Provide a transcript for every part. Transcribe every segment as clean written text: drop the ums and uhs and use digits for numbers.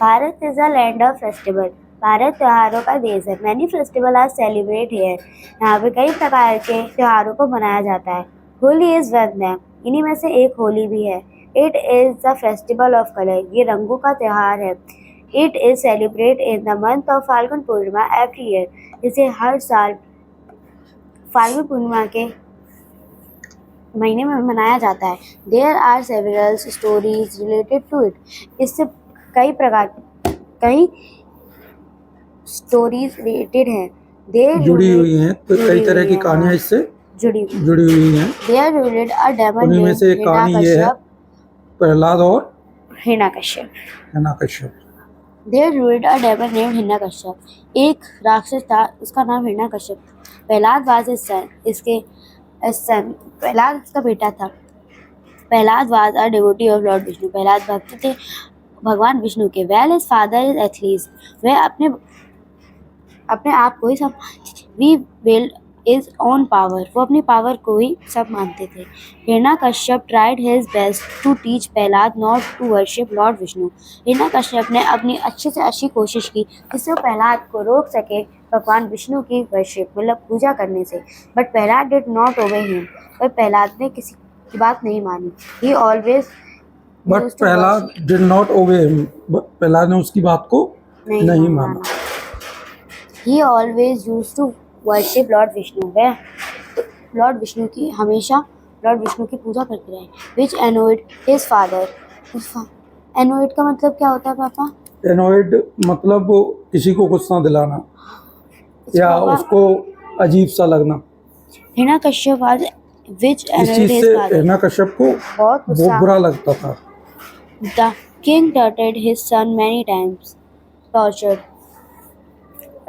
Bharat is a land of festival. Bharat त्योहारों का देश है। Many festival are celebrate here. यहाँ पे कई प्रकार के त्योहारों को मनाया जाता है। Holi is one them. इन्हीं में से एक होली भी है। It is the festival of colour. ये रंगों का त्योहार है। It is celebrate in the month of Phalgun Purnima every year. इसे हर साल फाल्गुन पूर्णिमा के महीने में मनाया जाता है। There are several stories related to it. इससे कई स्टोरीज रिलेटेड हैं। जुड़ी हुई हैं, तो कई तरह की कहानियां इससे जुड़ी हुई हैं। देयर रूलेड अ डेमन उन्हीं में से एक कहानी ये है, प्रहलाद और Hiranyakashyap. There ruled a demon named Hiranyakashyap. एक राक्षस था, उसका नाम हिरण्यकश्यप था। Prahlad was his son. Prahlad उसका बेटा था। Prahlad was a devotee of lord Vishnu. Prahlad भक्त थे भगवान विष्णु के। वेल हिज फादर इज एथलीज। वह अपने आप को ही सब we willed is own power. वो अपनी पावर को ही सब मानते थे। Hiranyakashyap tried his best to teach Prahlad not to worship lord Vishnu. Hiranyakashyap ने अपनी अच्छे से अच्छी कोशिश की जिससे वो प्रहलाद को रोक सके भगवान विष्णु की वर्शिप मतलब पूजा करने से। But Prahlad did not obey him. पर प्रहलाद ने किसी की बात नहीं मानी। ही always but Prahlad did not obey him. Prahlad ने उसकी बात को नहीं माना। He always used to worship Lord Vishnu. वह लॉर्ड विष्णु की हमेशा लॉर्ड विष्णु की पूजा करते रहे। Which annoyed his father. Annoyed का मतलब क्या होता है पापा? Annoyed मतलब किसी को गुस्सा दिलाना या उसको अजीब सा लगना। Hiranyakashyap was which annoyed his father. Hiranyakashyap को बहुत बुरा लगता था। The king tortured his son many times. Tortured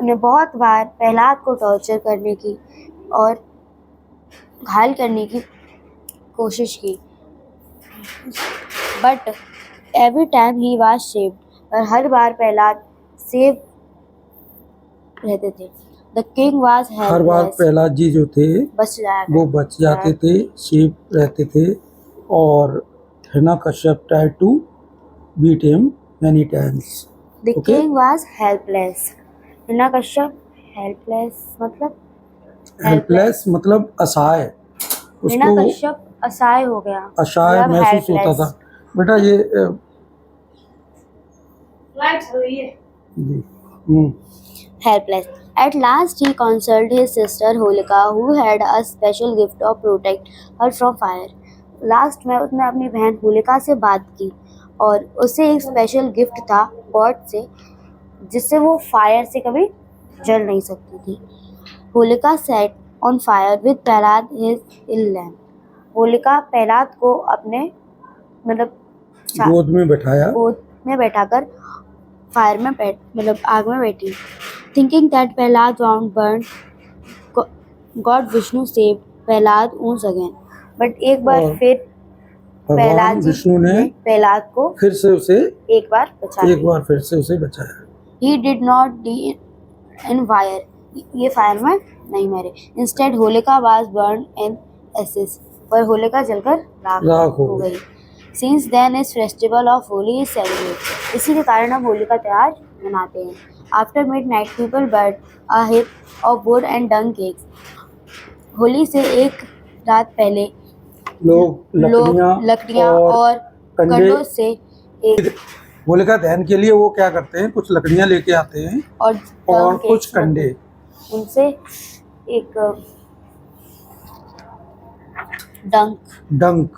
ने बहुत बार प्रहलाद को टॉर्चर करने की और घायल करने की कोशिश की। But every time he was saved. पर हर बार प्रहलाद सेव रहते थे। The king was helpless. हर बार प्रहलाद जी जो थे वो बच जाते थे, सेव रहते थे। और Hiranyakashyap tried to beat him many times. The king was helpless. Hiranyakashyap helpless मतलब असहाय। हिरण्यकश्यप असहाय हो गया, असहाय महसूस होता था। बेटा ये helpless. At last he consoled his sister Holika, who had a special gift of protect her from fire. Last में उसने अपनी बहन होलिका से बात की और उसे एक स्पेशल गिफ्ट था गॉड से जिससे वो फायर से कभी जल नहीं सकती थी। Holika sat on fire with Prahlad his ill lamp. Holika Prahlad को अपने मतलब गोद में बैठाकर फायर में आग में बैठी। Thinking that Prahlad won't burn god Vishnu save Prahlad once again। But एक बार फिर भगवान विष्णु ने प्रहलाद को फिर से उसे एक बार फिर से उसे बचाया। He did not die in fire. ये फायर में नहीं मरे। Instead Holika was burned in ashes। पर होलिका जलकर राख हो गई। Since then is festival of Holi is celebrated। इसी के कारण हम होली का त्योहार मनाते हैं। After midnight people burn a heap of wood and dung cakes। Holi से एक रात पहले लोग लकड़ियाँ और कंडों से एक होलिका दहन के लिए वो क्या करते हैं, कुछ लकड़ियाँ लेके आते हैं और कुछ कंडे, उनसे एक डंक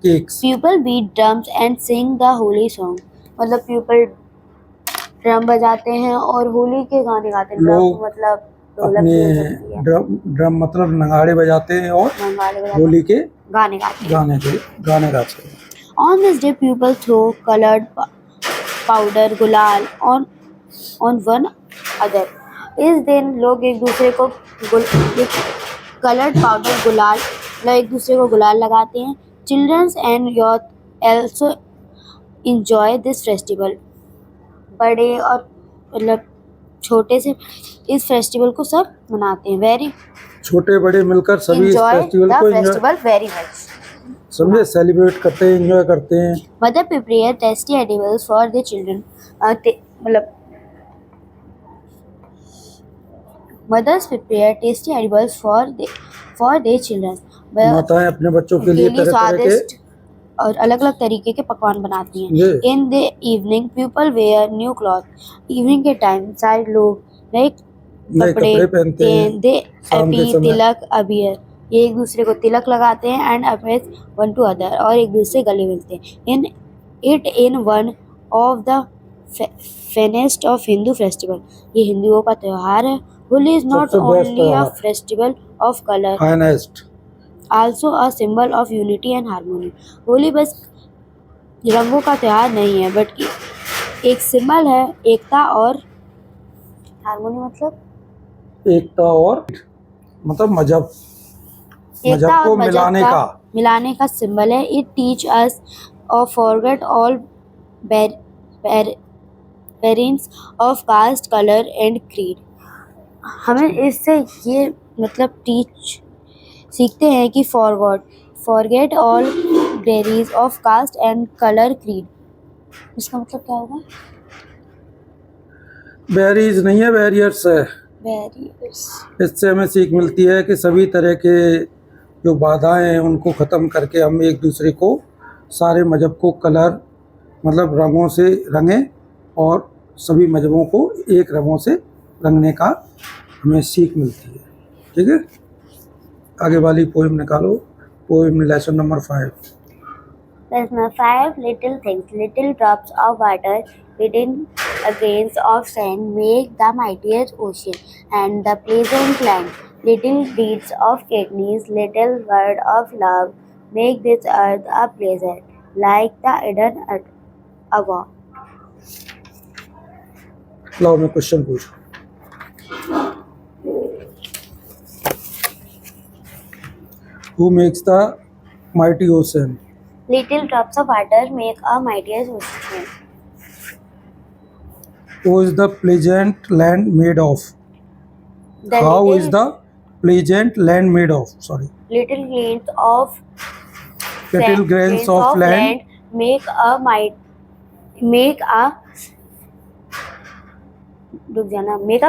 cakes. People beat drums and sing the holy song। मतलब people ड्रम बजाते हैं और होली के गाने गाते हैं। लोग मतलब अपने ड्रम मतलब नगाड़े बजाते हैं और होली के गाने गाते हैं। On this day people throw colored powder गुलाल on one other। इस दिन लोग एक दूसरे को कलर्ड पाउडर गुलाल एक दूसरे को गुलाल लगाते हैं। Children and youth also enjoy this festival। बड़े और मतलब छोटे से इस फेस्टिवल को सब मनाते हैं। वेरी छोटे बड़े मिलकर सभी इस फेस्टिवल को वेरी मच। समझे, सेलिब्रेट करते हैं, एंजॉय करते हैं। Mother prepare tasty edibles for the children. मतलब mothers prepare tasty edibles for their children. माताएं अपने बच्चों के के लिए लिए तरह तरह के स्वादिष्ट और अलग अलग तरीके के पकवान बनाती हैं। ये in the evening people wear new cloth. Evening के टाइम सारे लोग नए नए कपड़े पहनते हैं। दे शाम के अपी समय तिलक अबीर, ये एक दूसरे को तिलक लगाते हैं एंड अपेज वन टू अदर, और एक दूसरे गले मिलते हैं। In one of the finest of Hindu festival, ये हिंदुओं का त्योहार है। होली इज नॉट सबसे बेस्ट ओनली अ त्योहार। Festival of colour, finest. also a symbol of unity and harmony. Holi बस रंगों का त्योहार नहीं है, बल्कि एक सिंबल है एकता और हार्मोनी, मतलब एकता और मतलब मजहब एकता को और मजहब मिलाने का सिंबल है। इट टीच अस और forget all parents of caste colour and creed. हमें इससे ये मतलब सीखते हैं कि forget all barriers of caste and colour creed. इसका मतलब क्या होगा? बैरीज नहीं है, बैरियर्स है। बैरियर्स। इससे हमें सीख मिलती है कि सभी तरह के जो बाधाएं हैं उनको ख़त्म करके हम एक दूसरे को, सारे मजहब को कलर मतलब रंगों से रंगें और सभी मजहबों को एक रंगों से रंगने का हमें सीख मिलती है। ठीक है, आगे वाली पोएम निकालो। Poem lesson number 5। Lesson 5. Little things, little drops of water, hidden grains of sand, make the mightiest ocean and the pleasant land. Little deeds of kidneys, little word of love, make this earth a pleasure, like the Eden above. लाओ मैं question पूछूं। Who makes the mighty ocean? Little drops of water make a mightiest ocean. Who is the pleasant land made of? The How little, is the pleasant land made of? Sorry. little grains of Little grains of land. make a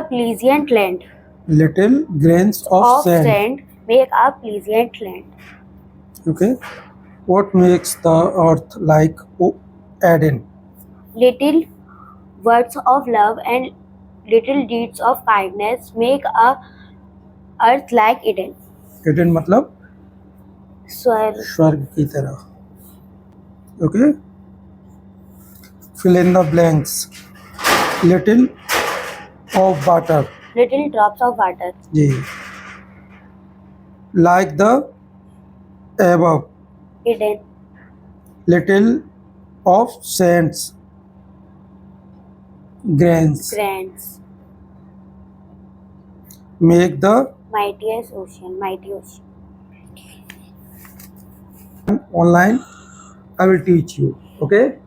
pleasant land. Little grains of sand. Make a pleasant land. Okay. What makes the earth like Eden? Little words of love and little deeds of kindness make a earth like Eden. Eden मतलब स्वर्ग की तरह। Okay. Fill in the blanks. Little of water. Little drops of water. Ji. Like the above. Eden. Little of sands. Grains. Make the Mightiest ocean. Mighty ocean. online. I will teach you. Okay.